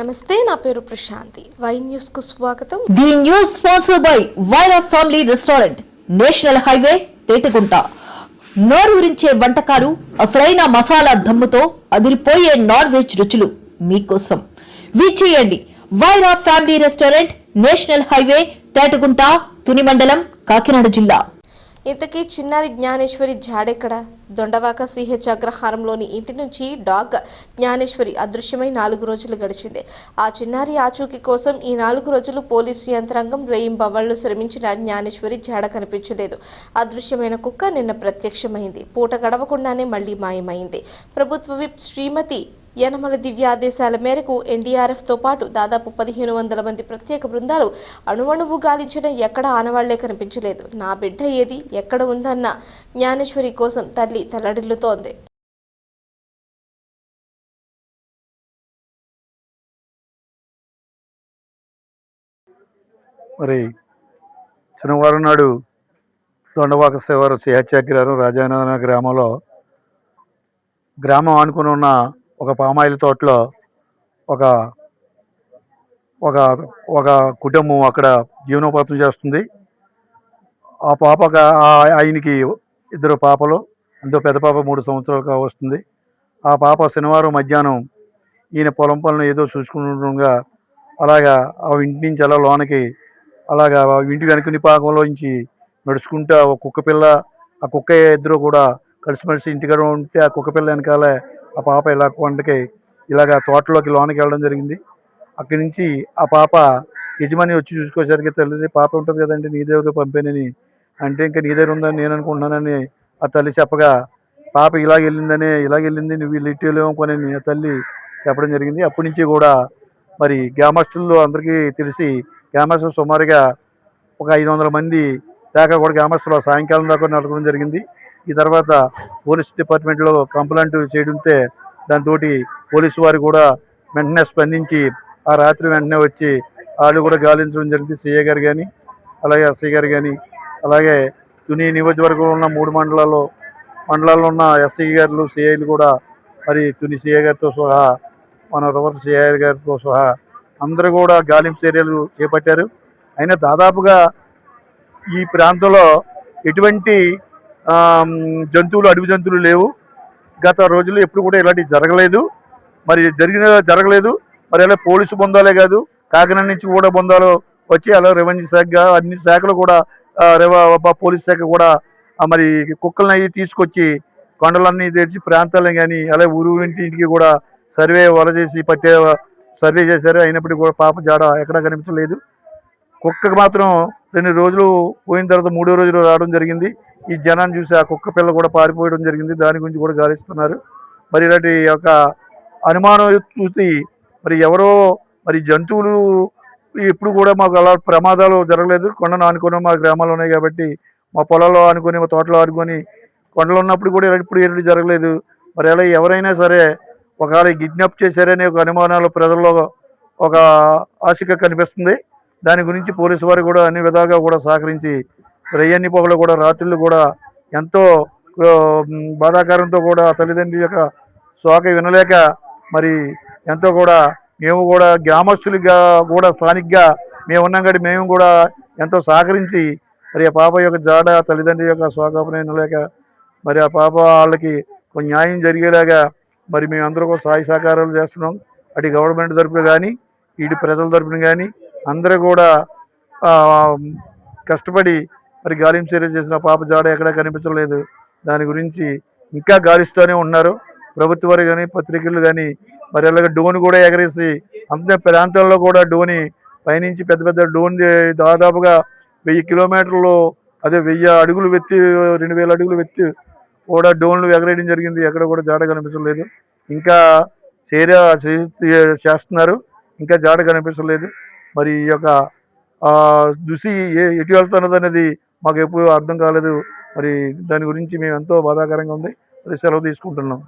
నమస్తే, నా పేరు ప్రశాంతి. వై న్యూస్ కు స్వాగతం. The news sponsored by Vaira family restaurant, national highway, Tetagunta. నోరూరించే వంటకాలు, అసలైన మసాలా దమ్ముతో అదిరిపోయే నాన్ వెజ్ రుచులు మీకోసం. విచ్చేయండి Vaira family restaurant, national highway, Tetagunta, Tuni మండలం, కాకినాడ జిల్లా. ఇంతకీ చిన్నారి జ్ఞానేశ్వరి జాడెక్కడ? దొండవాక సిహెచ్ అగ్రహారంలోని ఇంటి నుంచి డాగ్ జ్ఞానేశ్వరి అదృశ్యమై 4 రోజులు గడిచింది. ఆ చిన్నారి ఆచూకీ కోసం ఈ 4 రోజులు పోలీసు యంత్రాంగం రేయింబవళ్లు శ్రమించిన జ్ఞానేశ్వరి జాడ కనిపించలేదు. అదృశ్యమైన కుక్క నిన్న ప్రత్యక్షమైంది. పూట గడవకుండానే మళ్లీ మాయమైంది. ప్రభుత్వ విప్ శ్రీమతి యనమల దివ్య ఆదేశాల మేరకు ఎన్డీఆర్ఎఫ్తో పాటు దాదాపు 1500 మంది ప్రత్యేక బృందాలు అణువణువు గాలించిన ఎక్కడ ఆనవాళ్లే కనిపించలేదు. నా బిడ్డ ఏది, ఎక్కడ ఉందన్న జ్ఞానేశ్వరి కోసం తల్లి తల్లడిల్లుతోంది. మరి శనివారం నాడు దొండవాక శివారు సిహెచ్గ్రారం రాజానగర గ్రామంలో గ్రామం ఆనుకుని ఉన్న ఒక పామాయిల్ తోటలో ఒక ఒక ఒక కుటుంబం అక్కడ జీవనోపాతం చేస్తుంది. ఆ పాప ఆయనకి 2 పాపలు, అందులో పెద్ద పాప 3 సంవత్సరాలు వస్తుంది. ఆ పాప శనివారం మధ్యాహ్నం ఈయన పొలం పనులు ఏదో చూసుకుంటుండగా అలాగా ఆ ఇంటి నుంచి అలా లోనకి అలాగా ఇంటి వెనుకని భాగంలోంచి నడుచుకుంటూ ఒక కుక్క పిల్ల, ఆ కుక్క ఇద్దరు కూడా కలిసిమెలిసి ఇంటికాడ ఉంటే ఆ కుక్క పిల్ల వెనకాలే ఆ పాప ఇలా కొండకి ఇలాగ తోటలోకి లోనకి వెళ్ళడం జరిగింది. అక్కడి నుంచి ఆ పాప యజమాని వచ్చి చూసుకోసరికి తల్లి, పాప ఉంటుంది కదండి నీ దగ్గర పంపానని అంటే, ఇంకా నీ దగ్గర ఉందని నేను అనుకుంటున్నానని ఆ తల్లి చెప్పగా, పాప ఇలాగెళ్ళింది నువ్వు వీళ్ళు ఇట్టేలేమనుకోనని ఆ తల్లి చెప్పడం జరిగింది. అప్పటి నుంచి కూడా మరి గ్రామస్తుల్లో అందరికీ తెలిసి గ్రామస్తులు సుమారుగా ఒక 500 మంది దాకా కూడా గ్రామస్తులు సాయంకాలం దాకా నడపడం జరిగింది. ఈ తర్వాత పోలీస్ డిపార్ట్మెంట్లో కంప్లైంట్ చేయడంతో దాంతో పోలీసు వారు కూడా వెంటనే స్పందించి ఆ రాత్రి వెంటనే వచ్చి వాళ్ళు కూడా గాలించడం జరిగింది. సిఐ గారు కానీ అలాగే ఎస్ఐ గారు కానీ అలాగే తుని నియోజకవర్గంలో ఉన్న 3 మండలాల్లో ఉన్న ఎస్ఐ గారు సిఐలు కూడా మరి తుని సిఐ గారితో సహా మన రవర్ సిఐ గారితో సహా అందరూ కూడా గాలింపు చర్యలు చేపట్టారు. అయినా దాదాపుగా ఈ ప్రాంతంలో ఎటువంటి అడవి జంతువులు లేవు. గత రోజుల్లో ఎప్పుడు కూడా ఇలాంటివి జరగలేదు. మరి అలా పోలీసు బృందాలే కాదు, కాకినాడ నుంచి కూడా బృందాలు వచ్చి అలా రెవెన్యూ శాఖ అన్ని శాఖలు కూడా పోలీస్ శాఖ కూడా మరి కుక్కలను అవి తీసుకొచ్చి కొండలన్నీ తెచ్చి ప్రాంతాలను కానీ అలాగే ఇంటికి కూడా సర్వే చేశారు. అయినప్పటికీ కూడా పాప జాడ ఎక్కడా కనిపించలేదు. కుక్కకు మాత్రం 2 రోజులు పోయిన తర్వాత 3వ రోజు రావడం జరిగింది. ఈ జనాన్ని చూసి ఆ కుక్క పిల్ల కూడా పారిపోయడం జరిగింది. దాని గురించి కూడా గాలిస్తున్నారు. మరి ఇలాంటి యొక్క అనుమానం చూసి మరి ఎవరో మరి జంతువులు ఎప్పుడు కూడా మాకు అలా ప్రమాదాలు జరగలేదు. కొండను ఆనుకొని మా గ్రామాలు ఉన్నాయి కాబట్టి మా పొలాల్లో ఆనుకొని మా తోటలో ఆనుకొని కొండలు ఉన్నప్పుడు కూడా ఎప్పుడు జరగలేదు. మరి అలా ఎవరైనా సరే ఒకవేళ కిడ్నాప్ చేశారనే ఒక అనుమానాలు ప్రజల్లో ఒక ఆశగా కనిపిస్తుంది. దాని గురించి పోలీసు వారు కూడా అన్ని విధాలుగా కూడా సహకరించి రయ్యన్ని పొగలు కూడా రాత్రులు కూడా ఎంతో బాధాకరంతో కూడా తల్లిదండ్రుల యొక్క శోక వినలేక మరి ఎంతో కూడా మేము కూడా గ్రామస్తులుగా కూడా స్థానికంగా మేము ఉన్నాం కాబట్టి మేము కూడా ఎంతో సహకరించి మరి ఆ పాప యొక్క జాడ తల్లిదండ్రుల యొక్క శోకాపన వినలేక మరి ఆ పాప వాళ్ళకి కొంచెం న్యాయం జరిగేలాగా మరి మేమందరూ కూడా సహాయ సహకారాలు చేస్తున్నాం. అటు గవర్నమెంట్ తరపున కానీ ఇటు ప్రజల తరపున కానీ అందరూ కూడా కష్టపడి మరి గాలింపు చర్యలు చేసిన పాప జాడ ఎక్కడా కనిపించలేదు. దాని గురించి ఇంకా గాలిస్తూనే ఉన్నారు ప్రభుత్వ వారు కానీ పత్రికలు కానీ. మరి అలాగే డ్రోన్ కూడా ఎగరేసి అంతే ప్రాంతాల్లో కూడా డ్రోన్ పైనుంచి పెద్ద డ్రోన్ దాదాపుగా 1000 కిలోమీటర్లు అదే 1000 అడుగులు వెత్తి 2000 అడుగులు వెత్తి కూడా డ్రోన్లు ఎగరేయడం జరిగింది. ఎక్కడ కూడా జాడ కనిపించలేదు. ఇంకా చేస్తున్నారు, ఇంకా జాడ కనిపించలేదు. మరి ఈ యొక్క దుసి ఎటు వెళ్తున్నది అనేది మాకు ఎప్పుడు అర్థం కాలేదు. మరి దాని గురించి మేము ఎంతో బాధాకరంగా ఉంది. మరి సెలవు తీసుకుంటున్నాం.